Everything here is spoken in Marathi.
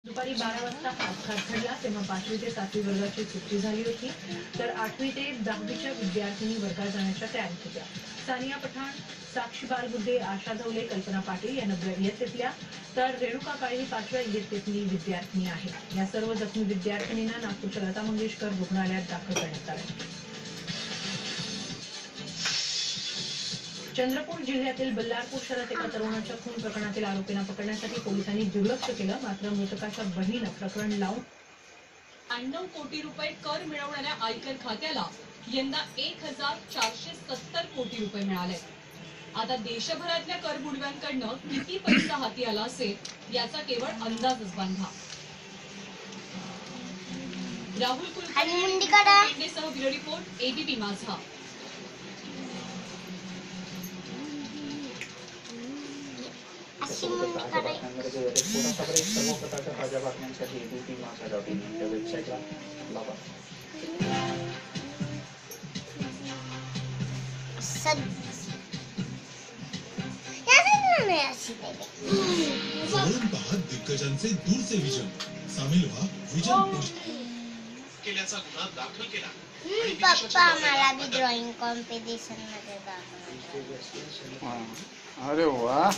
दुपारी 12 वाजता हा अपघात घडला तेव्हा 5वी ते 7वी वर्गाची सुट्टी झाली होती, तर 8वी ते 10वीच्या विद्यार्थिनी वर्गात जाण्याच्या तयारीत होत्या. सानिया पठाण, साक्षी बालबुद्धे, आशा धवले, कल्पना पाटील या 9वी इयत्तेतल्या, तर रेणुका काळे ही 5व्या इयत्तेतली विद्यार्थिनी आहे. या सर्व जखमी विद्यार्थिनींना नागपूरच्या लता मंगेशकर रुग्णालयात दाखल करण्यात आले. चंद्रपूर जिल्ह्यातील बल्लारपूर शहरात एका तरुणाच्या खून प्रकरणातील आरोपींना पकडण्यासाठी पोलिसांनी दुर्लक्ष केलं. मात्र मृतकाच्या बहिणीनं प्रकरण लावून 98 कोटी रुपये कर मिळवणाऱ्या आयकर खात्याला यंदा 1470 कोटी रुपये मिळाले. आता देशभरातल्या करबुडव्यांकडनं किती पैसा हाती आला असेल याचा केवळ अंदाजच बांधा. राहुल कुलकर्णी सह ब्युरो रिपोर्ट, एबीपी माझा. सर्व प्रकारच्या ताज्या बातम्यांसाठी एबीपी माझा.in या वेबसाईटला लॉग ऑन. दिग्गजांचे दूरचे विजन सामील व्हा. विजन केल्याचा गुन्हा दाखल केला. पप्पा मला भी ड्राइंग कॉम्पिटिशन मध्ये दाखवलं. अरे वाह.